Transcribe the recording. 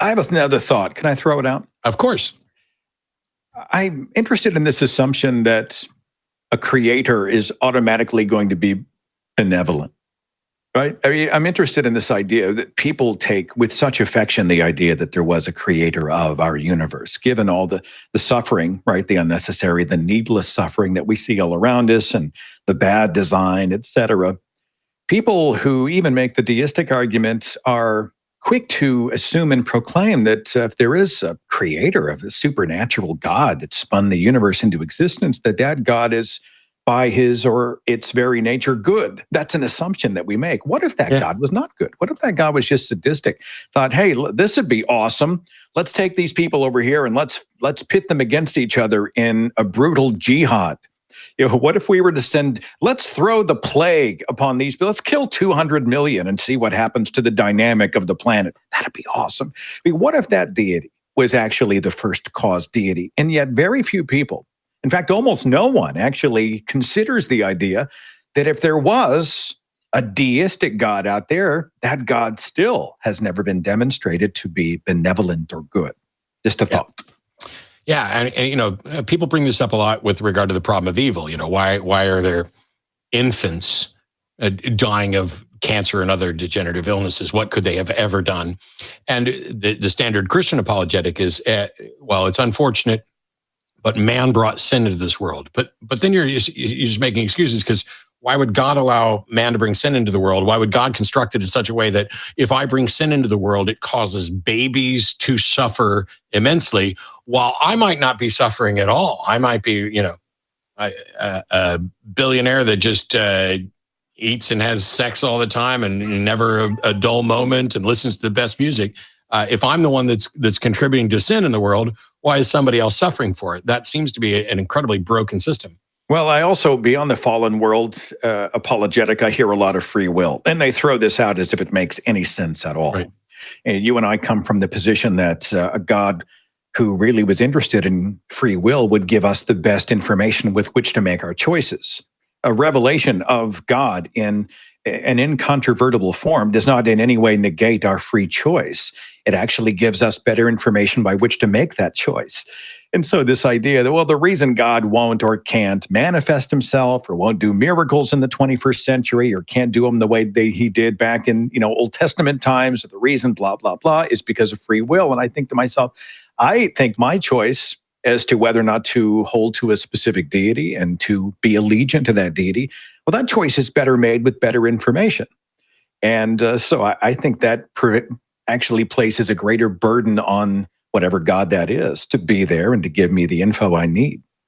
I have another thought. Can I throw it out? Of course. I'm interested in this assumption that a creator is automatically going to be benevolent, right? I mean, I'm interested in this idea that people take with such affection the idea that there was a creator of our universe, given all the suffering, right? The unnecessary, the needless suffering that we see all around us and the bad design, et cetera. People who even make the deistic argument are quick to assume and proclaim that if there is a creator of a supernatural God that spun the universe into existence, that God is by his or its very nature good. That's an assumption that we make. What if that God was not good? What if that God was just sadistic? Thought, hey, this would be awesome. Let's take these people over here and let's pit them against each other in a brutal jihad. What if we were to let's throw the plague upon these people. Let's kill 200 million and see what happens to the dynamic of the planet. That'd be awesome. I mean, what if that deity was actually the first cause deity? And yet very few people, in fact, almost no one actually considers the idea that if there was a deistic God out there, that God still has never been demonstrated to be benevolent or good. Just a thought. Yeah, and people bring this up a lot with regard to the problem of evil. Why are there infants dying of cancer and other degenerative illnesses? What could they have ever done? And the standard Christian apologetic is, well, it's unfortunate, but man brought sin into this world. But then you're just making excuses, because why would God allow man to bring sin into the world? Why would God construct it in such a way that if I bring sin into the world, it causes babies to suffer immensely, while I might not be suffering at all? I might be, a billionaire that just eats and has sex all the time and never a dull moment and listens to the best music. If I'm the one that's contributing to sin in the world, why is somebody else suffering for it? That seems to be an incredibly broken system. Well, I also, beyond the fallen world apologetic, I hear a lot of free will. And they throw this out as if it makes any sense at all. Right. And you and I come from the position that a God who really was interested in free will would give us the best information with which to make our choices. A revelation of God in an incontrovertible form does not in any way negate our free choice. It actually gives us better information by which to make that choice. And so this idea that, well, the reason God won't or can't manifest himself or won't do miracles in the 21st century or can't do them the way he did back in, Old Testament times, or the reason blah, blah, blah, is because of free will. And I think to myself, I think my choice as to whether or not to hold to a specific deity and to be allegiant to that deity, well, that choice is better made with better information. And so I think that actually places a greater burden on whatever God that is to be there and to give me the info I need.